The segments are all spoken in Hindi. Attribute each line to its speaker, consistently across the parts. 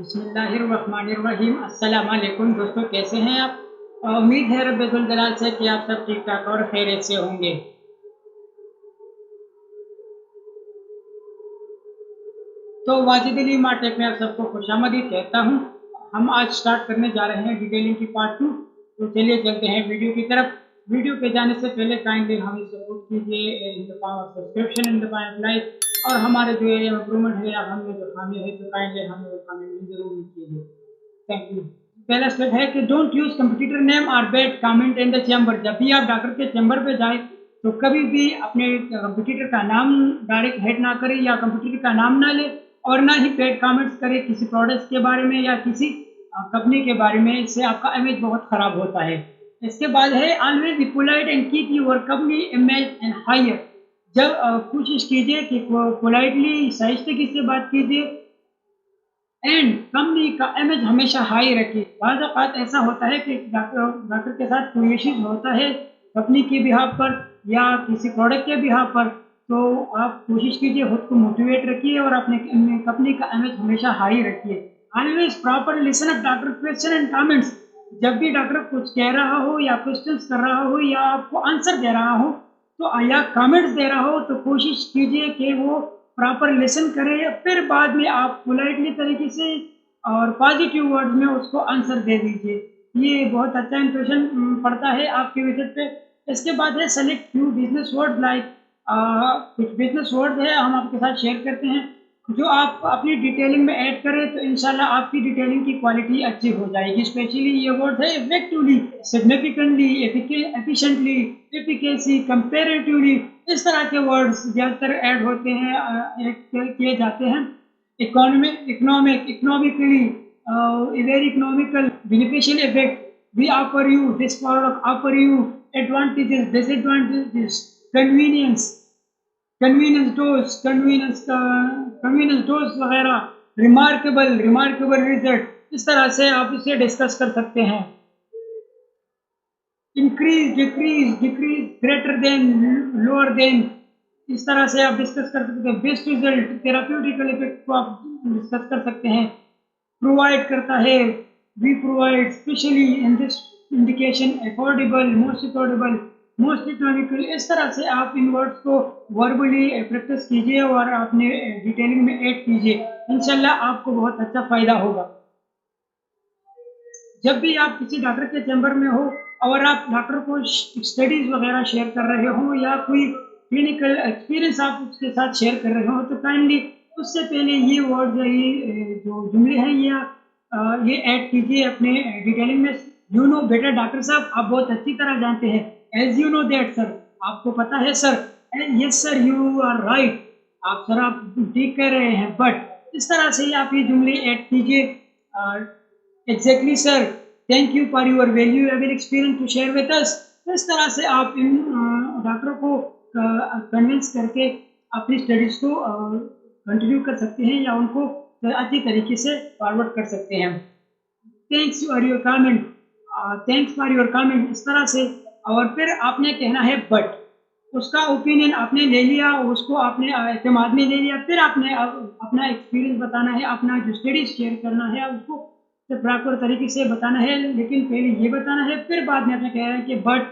Speaker 1: बिस्मिल्लाहिर्रहमानिर्रहीम। अस्सलाम वालेकुम दोस्तों, कैसे हैं आप? उम्मीद है रब ज़ुल जलाल से कि आप सब ठीक ठाक और खैरियत से होंगे। तो वाजिद अली मार्टेक में आप सबको खुशामदीद कहता हूँ। हम आज स्टार्ट करने जा रहे हैं डिटेलिंग की पार्ट 2। तो चलिए चलते हैं वीडियो की तरफ। वीडियो पे जाने से पहले काइंडली हमें सपोर्ट कीजिए in the form of subscription, in the form of like, और हमारे जो एरिया में इम्प्रूवमेंट है या हम में जो खामी है तो काइंडली हमें वो खामी ज़रूर कीजिए। Thank you. पहला स्टेप है कि डोंट यूज कंप्यूटर नेम और bad comment in the chamber. जब भी आप डॉक्टर के चैम्बर पे जाएं तो कभी भी अपने कंप्यूटर का नाम डायरेक्ट हेड ना करें या कंप्यूटर का नाम ना ले, और ना ही बैड कमेंट्स करें किसी प्रोडक्ट्स के बारे में या किसी कंपनी के बारे में। इससे आपका इमेज बहुत खराब होता है। इसके बाद है always be polite and keep your company image and higher. जब कोशिश कीजिए कि पोलाइटली शाइस्तगी से बात कीजिए एंड कंपनी का इमेज हमेशा हाई रखिए। बाज़ औक़ात ऐसा होता है कि डॉक्टर डॉक्टर के साथ कोई इश्यूज होता है कंपनी के बिहाफ पर या किसी प्रोडक्ट के बिहाफ पर, तो आप कोशिश कीजिए खुद को मोटिवेट रखिए और अपने कंपनी का इमेज हमेशा हाई रखिए। Always proper listen up doctor question and comments. जब भी डॉक्टर कुछ कह रहा हो या क्वेश्चंस कर रहा हो या आपको आंसर दे रहा हो तो या कमेंट्स दे रहा हो, तो कोशिश कीजिए कि वो प्रॉपर लिसन करें, फिर बाद में आप पोलाइटली तरीके से और पॉजिटिव वर्ड्स में उसको आंसर दे दीजिए। ये बहुत अच्छा इंप्रेशन पड़ता है आपके विजिट पे। इसके बाद है select few business word like, कुछ बिजनेस वर्ड है हम आपके साथ शेयर करते हैं जो आप अपनी डिटेलिंग में ऐड करें तो इंशाल्लाह आपकी डिटेलिंग की क्वालिटी अच्छी हो जाएगी। स्पेशली ये वर्ड है effectively, significantly, efficiently, efficacy, comparatively. इस तरह के वर्ड्स ज़्यादातर ऐड होते हैं, ऐड किए जाते हैं। Economic, economic, economically, very economical, beneficial effect, we offer you this product, offer you advantages, disadvantages, convenience, convenience dose वगैरह, रिमार्केबल, रिमार्केबल रिजल्ट। इस तरह से आप इसे डिस्कस कर सकते हैं। Increase, decrease, decrease, greater than, lower than. इस तरह से आप डिस्कस कर सकते हैं। बेस्ट रिजल्ट, थेराप्यूटिकल इफेक्ट को आप डिस्कस कर सकते हैं। प्रोवाइड करता है, we provide specially in this indication, affordable, most economical. इस तरह से आप इन वर्ड्स को वर्बली प्रैक्टिस कीजिए और अपने डिटेलिंग में ऐड कीजिए। इंशाल्लाह आपको बहुत अच्छा फायदा होगा। जब भी आप किसी डॉक्टर के चैम्बर में हो और आप डॉक्टर को स्टडीज वगैरह शेयर कर रहे हो या कोई क्लिनिकल एक्सपीरियंस आप उसके साथ शेयर कर रहे हो, तो काइंडली उससे पहले ये वर्ड जो जुमले हैं ये ऐड कीजिए अपने डिटेलिंग में। यू नो बेटर डॉक्टर साहब, आप बहुत अच्छी तरह जानते हैं। As you know that sir, आपको पता है sir. Yes sir, you are right, आप सर आप ठीक कह रहे हैं, बट इस तरह से ही आप ये जुमले ऐड कीजिए। Exactly sir, thank you for your valuable experience to share with us. इस तरह से आप इन डॉक्टरों को कन्विंस करके अपनी स्टडीज़ को कंटिन्यू कर सकते हैं या उनको अच्छी तरीके से फॉरवर्ड कर सकते हैं। Thanks for your comment, thanks for your comment, इस तरह से। और फिर आपने कहना है बट, उसका ओपिनियन आपने ले लिया, उसको आपने एतमाद में ले लिया, फिर आपने अपना एक्सपीरियंस बताना है, अपना जो स्टडीज शेयर करना है उसको प्रॉपर तरीके से बताना है। लेकिन पहले ये बताना है, फिर बाद में आपने कह रहा है कि but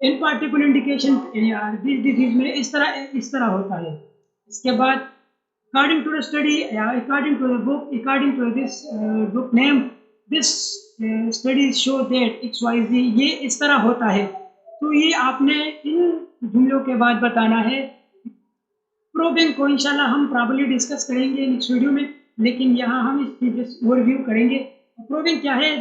Speaker 1: in particular indication this disease में इस तरह होता है। इसके बाद according to the study, according to the book, according to this book name, this studies show that X Y Z, ये इस तरह होता है। तो ये आपने इन जुमलों के बाद बताना है। प्रोबिंग को इंशाल्लाह हम प्रॉपर्ली डिस्कस करेंगे नेक्स्ट वीडियो में, लेकिन यहाँ हम इस चीज़ ओवरव्यू करेंगे। प्रोबिंग क्या है?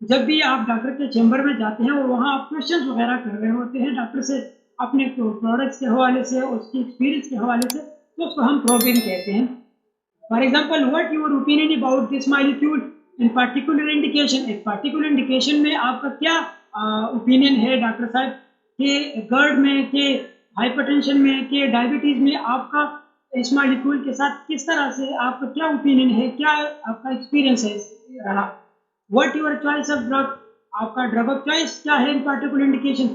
Speaker 1: जब भी आप डॉक्टर के चैम्बर में जाते हैं और वहाँ आप क्वेश्चंस वगैरह कर रहे होते हैं डॉक्टर से अपने प्रोडक्ट्स के हवाले से, उसकी एक्सपीरियंस के हवाले से, तो उसको हम प्रोबिंग कहते हैं। For example, what your opinion about this molecule in particular indication. एक पार्टिकुलर इंडिकेशन में आपका क्या ओपिनियन है डॉक्टर साहब कि GERD में, कि हाइपरटेंशन में, कि डायबिटीज़ में आपका इस मॉलिक्यूल के साथ किस तरह से आपका क्या ओपिनियन है, क्या आपका एक्सपीरियंस है रहा। What your choice of drug, आपका ड्रग ऑफ चॉइस क्या है इन पार्टिकुलर इंडिकेशन।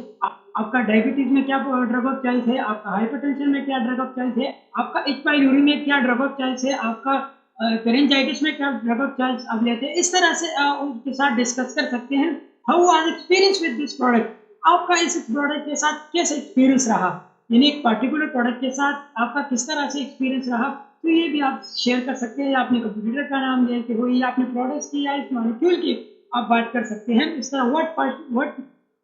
Speaker 1: आपका डायबिटीज में क्या ड्रग ऑफ चॉइस है, आपका हाइपरटेंशन में क्या ड्रग ऑफ चॉइस है, आपका एच पाइलोरी में क्या ड्रग ऑफ चॉइस है, आपका पेरेंजाइटिस में क्या ड्रग ऑफ चॉइस आप लेते हैं, इस तरह से उनके साथ डिस्कस कर सकते हैं। How was experience with this product, आपका इस प्रोडक्ट के साथ कैसा एक्सपीरियंस रहा, यानी एक पर्टिकुलर प्रोडक्ट के साथ आपका किस तरह से एक्सपीरियंस रहा। तो ये भी आप शेयर कर सकते हैं, या अपने कंप्यूटर का नाम लेते हो, या अपने प्रोडक्ट्स की, या इस मॉलिक्यूल की आप बात कर सकते हैं। इस तरह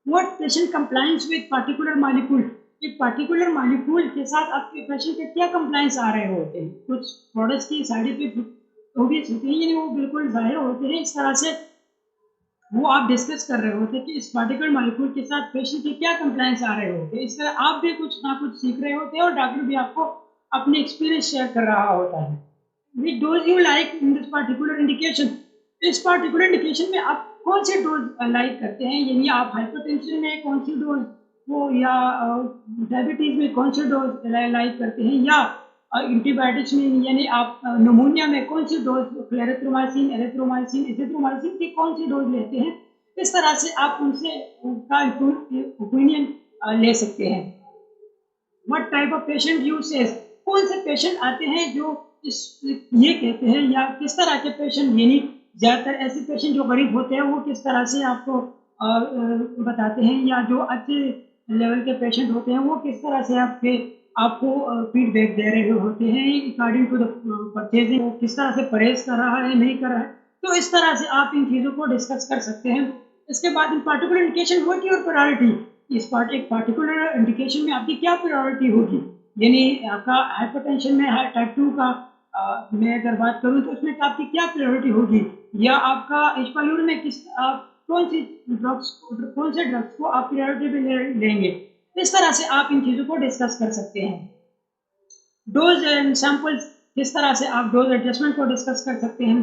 Speaker 1: what patient compliance with particular molecule, एक पर्टिकुलर मॉलिक्यूल के साथ आपके पेशेंट के क्या कंप्लायंस आ रहे होते हैं। कुछ प्रोडक्ट्स की साइड इफेक्ट ऑब्वियस होते हैं, यानी वो बिल्कुल जाहिर होते हैं। इस तरह से वो आप डिस्कस कर रहे होते हैं कि इस पर्टिकुलर मॉलिक्यूल के साथ पेशेंट के क्या कंप्लायंस आ रहे होते हैं। इस तरह आप भी कुछ ना कुछ सीख रहे होते हैं, और डॉक्टर भी आपको अपने एक्सपीरियंस शेयर कर रहा होता है। Which dose you like in this particular indication, इस पर्टिकुलर इंडिकेशन में आप कौन से डोज लाइक करते हैं, यानी आप हाइपरटेंशन में कौन सी डोज वो, या डायबिटीज में कौन से डोज लाइक करते हैं, या एंटीबायोटिक्स में यानी आप निमोनिया में कौन सी डोज, क्लेरिथ्रोमाइसिन, एरिथ्रोमाइसिन, एजिथ्रोमाइसिन की कौन सी डोज लेते हैं। इस तरह से आप उनसे उनका ओपिनियन ले सकते हैं। What type of patient you says, कौन से पेशेंट आते हैं जो इस ये कहते हैं, या किस तरह के पेशेंट, यानी ज़्यादातर ऐसे पेशेंट जो गरीब होते हैं वो किस तरह से आपको बताते हैं, या जो अच्छे लेवल के पेशेंट होते हैं वो किस तरह से आपको फीडबैक दे रहे होते हैं अकॉर्डिंग टू द परचेजिंग, वो किस तरह से परहेज कर रहा है, नहीं कर रहा है। तो इस तरह से आप इन चीज़ों को डिस्कस कर सकते हैं। इसके बाद इन particular indication what your priority, इस एक पार्टिकुलर इंडिकेशन में आपकी क्या प्रायोरिटी होगी, यानी आपका हाइपरटेंशन में टाइप 2 का मैं अगर बात करूं तो उसमें आपकी क्या प्रायोरिटी होगी, या आपका एस्पालूर में किस आप कौन से ड्रग्स को आप प्रायोरिटी पे लेंगे। इस तरह से आप इन चीज़ों को डिस्कस कर सकते हैं। डोज एंड सैंपल्स, किस तरह से आप डोज एडजस्टमेंट को डिस्कस कर सकते हैं।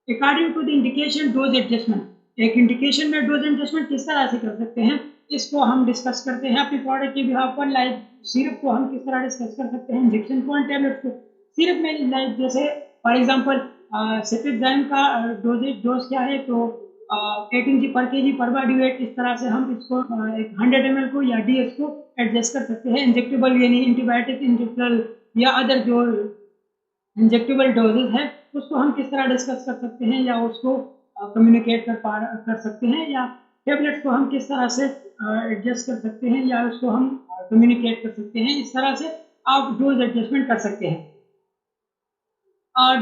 Speaker 1: According to the indication dose adjustment, एक इंडिकेशन में डोज एडजस्टमेंट किस तरह से कर सकते हैं, इसको हम डिस्कस करते हैं अपनी प्रोडक्ट के बिहाफ पर। लाइक सिरप को हम किस तरह डिस्कस कर सकते हैं, इंजेक्शन को एंड टैबलेट को। सिरप में लाइक जैसे फॉर एग्जांपल सेपिग्जाइम का डोज क्या है, तो 18 जी पर केजी पर बॉडी वेट, इस तरह से हम इसको एक 100 ml को या डीएस को एडजस्ट कर सकते हैं। इंजेक्टेबल यानी एंटीबायोटिक इंजेक्टेबल या अदर जो इंजेक्टेबल डोजेज है उसको हम किस तरह डिस्कस कर सकते हैं, या उसको कम्युनिकेट कर सकते हैं, या टेबलेट्स को हम किस तरह से एडजस्ट कर सकते हैं, या उसको हम कम्युनिकेट कर सकते हैं। इस तरह से आप डोज एडजस्टमेंट कर सकते हैं।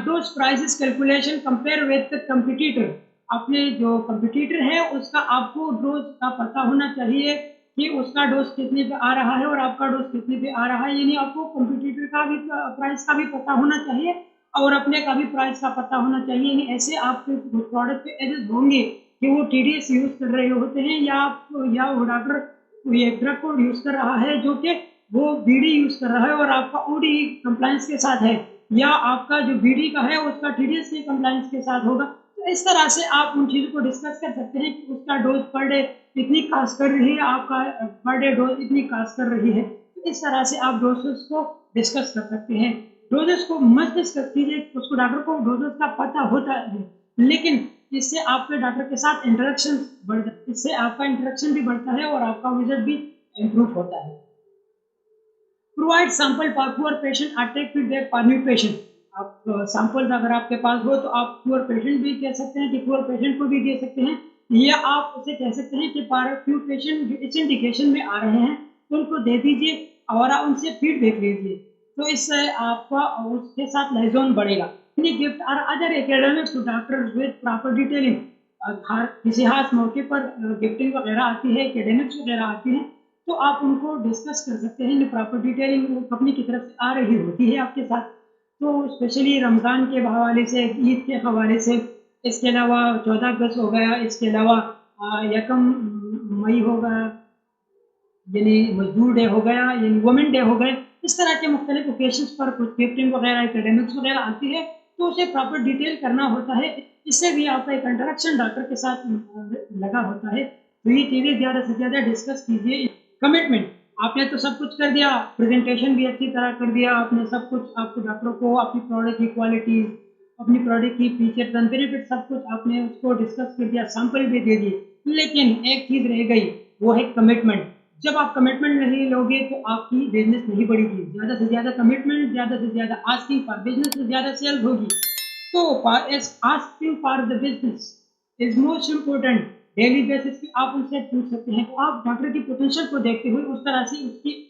Speaker 1: Dose prices calculation compare with competitor, अपने जो कंपिटिटर है उसका आपको डोज का पता होना चाहिए कि उसका डोज कितने पे आ रहा है और आपका डोज कितने पे आ रहा है, यानी आपको कंपिटिटर का भी प्राइस का भी पता होना चाहिए और अपने का भी प्राइस का पता होना चाहिए। यानी ऐसे आपके प्रोडक्ट पे एजेस होंगे कि वो टीडीएस यूज कर रहे होते हैं, या वो डॉक्टर ये ड्रग को यूज कर रहा है जो कि वो बीडी यूज कर रहा है और आपका ओडी कंप्लायंस के साथ है, या आपका जो बीडी का है उसका टीडीएस के कंप्लायंस के साथ होगा। तो इस तरह से आप उन चीज़ों को डिस्कस कर सकते हैं कि उसका डोज पर डे इतनी कास्ट कर रही है, आपका पर डे डोज इतनी कास्ट कर रही है। तो इस तरह से आप डोजेस को डिस्कस कर सकते हैं। डोजेस को मत डिस्कस कीजिए, उसको डॉक्टर को डोजेस का पता होता है, लेकिन इससे आपके डॉक्टर के साथ इंटरेक्शन बढ़ जाता है, इससे आपका इंटरेक्शन भी बढ़ता है और आपका विजिट भी इम्प्रूव होता है। Provide sample for poor patient और take feedback for new patient, आप सैंपल्स अगर आपके पास हो तो आप पुअर पेशेंट भी कह सकते हैं कि पुअर पेशेंट को भी दे सकते हैं, या आप उसे कह सकते हैं कि फॉर फ्यू पेशेंट जो इस इंडिकेशन में आ रहे हैं उनको दे दीजिए और आप उनसे फीडबैक लीजिए। तो इससे आपका उसके साथ लाइजोन बढ़ेगा। गिफ्ट और other academics to doctors with proper detailing, किसी खास मौके पर गिफ्टिंग वगैरह आती है, एकेडमिक्स वगैरह आती है, तो आप उनको डिस्कस कर सकते हैं। प्रॉपर डिटेलिंग कंपनी की तरफ से आ रही होती है आपके साथ, तो स्पेशली रमज़ान के हवाले से, ईद के हवाले से, इसके अलावा 14 अगस्त हो गया, इसके अलावा यकम मई हो गया यानी मजदूर डे हो गया, यानी वुमेन डे हो गए। इस तरह के मुख्तलिफ ओकेशंस पर कुछ गिफ्टिंग वगैरह एकेडमिक्स वगैरह आती है, तो उसे प्रॉपर डिटेल करना होता है। इससे भी आपका एक इंटरेक्शन डॉक्टर के साथ लगा होता है। तो ये चीज़ें ज़्यादा से ज़्यादा डिस्कस कीजिए। कमिटमेंट, आपने तो सब कुछ कर दिया, प्रेजेंटेशन भी अच्छी तरह कर दिया, आपने सब कुछ आपको डॉक्टर को अपनी प्रोडक्ट की क्वालिटी, अपनी प्रोडक्ट की फीचर एंड बेनिफिट सब कुछ आपने उसको डिस्कस कर दिया, सैंपल भी दे दिए, लेकिन एक चीज़ रह गई, वो है कमिटमेंट। जब आप कमिटमेंट नहीं लोगे तो आपकी बिजनेस नहीं बढ़ेगी। ज़्यादा से ज़्यादा कमिटमेंट, ज़्यादा से ज़्यादा आस्किंग फॉर बिजनेस से ज़्यादा सेल्स होगी। तो as asking for the business is most important। Daily basis पे आप उनसे पूछ सकते हैं। तो आप डॉक्टर की पोटेंशियल को देखते हुए उस तरह से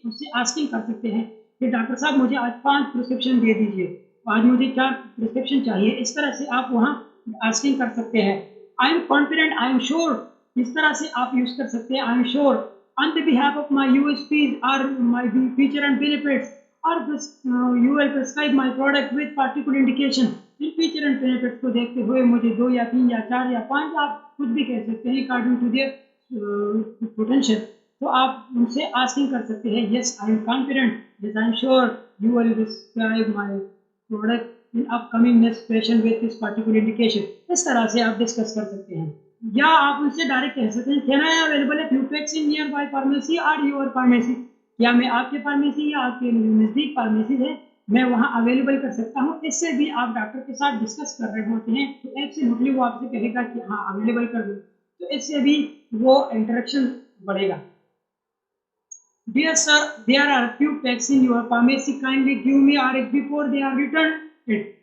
Speaker 1: उससे आस्किंग कर सकते हैं कि डॉक्टर साहब मुझे आज 5 प्रिस्क्रिप्शन दे दीजिए, आज मुझे 4 प्रिस्क्रिप्शन चाहिए। इस तरह से आप वहाँ आस्किंग कर सकते हैं। I am confident, I am sure, इस तरह से आप यूज़ कर सकते हैं। I am sure on the behalf of my USPs और माई फीचर एंड बेनिफिट्स और you will prescribe my product with particular indication. In feature and benefits को देखते हुए मुझे 2 या 3 या 4 या 5, आप कुछ भी कह सकते हैं अकॉर्डिंग टू देयर पोटेंशियल। तो आप उनसे आस्किंग कर सकते हैं, yes I am confident, yes I am sure you will describe my product in upcoming next question with this particular indication. इस तरह से आप डिस्कस कर सकते हैं। या आप उनसे डायरेक्ट कह सकते हैं, can I available a few packs in near by pharmacy और योर फार्मेसी। क्या मैं आपके फार्मेसी या आपके नज़दीक फार्मेसी है, मैं वहाँ अवेलेबल कर सकता हूँ। इससे भी आप डॉक्टर के साथ डिस्कस कर रहे होते हैं तो एब्सोल्युटली वो आपसे कहेगा कि हाँ अवेलेबल कर दो। तो इससे भी वो इंटरेक्शन बढ़ेगा। Dear sir, there are few packs in your pharmacy, kindly give me RX before they are return it.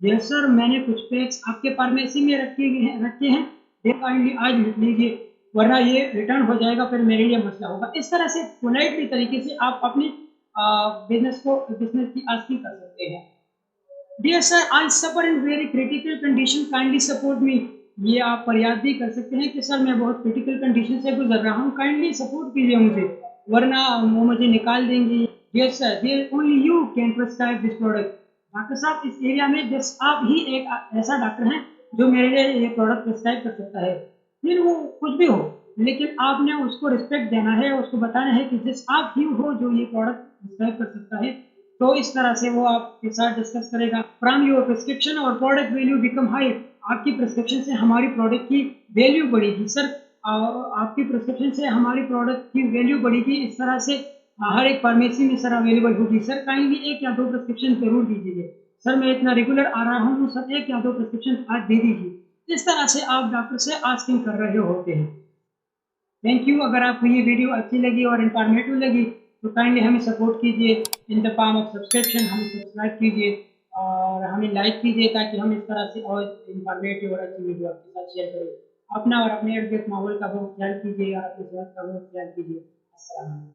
Speaker 1: Dear sir, मैंने कुछ पैक्स आपके फार्मेसी में रखे हैं, ये काइंडली आज लिख लीजिए, वरना ये रिटर्न हो जाएगा, फिर मेरे लिए मसला होगा। इस तरह से पोलाइटली तरीके से आप अपनी बिजनेस की आस्किंग कर सकते हैं। Dear sir, I suffer in very critical condition, kindly support me. ये आप फरियाद भी कर सकते हैं कि सर मैं बहुत क्रिटिकल कंडीशन से गुजर रहा हूँ, काइंडली सपोर्ट कीजिए मुझे, वरना वो मुझे निकाल देंगे। Dear sir, there only you can prescribe this product. Doctor साहब, इस एरिया में जस्ट आप ही एक ऐसा डॉक्टर हैं जो मेरे लिए ये प्रोडक्ट प्रिस्क्राइब कर सकता है। फिर वो कुछ भी हो, लेकिन आपने उसको रिस्पेक्ट देना है, उसको बताना है कि जस्ट आप ही हो जो ये प्रोडक्ट प्रिस्क्राइब कर सकता है। तो इस तरह से वो आपके साथ डिस्कस करेगा। फ्रॉम योर प्रिस्क्रिप्शन और प्रोडक्ट वैल्यू बिकम हाई। आपकी प्रिस्क्रिप्शन से हमारी प्रोडक्ट की वैल्यू बढ़ेगी सर। आपकी प्रिस्क्रिप्शन से हमारी प्रोडक्ट की वैल्यू बढ़ेगी। इस तरह से हर एक फार्मेसी में सर अवेलेबल होगी। सर काइंडली 1 या 2 प्रिस्क्रिप्शन जरूर दीजिए। सर मैं इतना रेगुलर आ रहा हूँ, सर 1 या 2 प्रिस्क्रिप्शन आज दे दीजिए। इस तरह से आप डॉक्टर से आस्किंग कर रहे होते हैं। Thank you. अगर आपको ये वीडियो अच्छी लगी और इंफॉर्मेटिव लगी तो काइंडली हमें सपोर्ट कीजिए in the form of subscription, हमें सब्सक्राइब कीजिए और हमें लाइक कीजिए ताकि हम इस तरह से और इंफॉर्मेटिव और अच्छी वीडियो आपके साथ शेयर करें। अपना और अपने इर्द गिर्द माहौल का बहुत ख्याल कीजिए और अपनी सेहत का बहुत ख्याल कीजिए। अस्सलाम वालेकुम।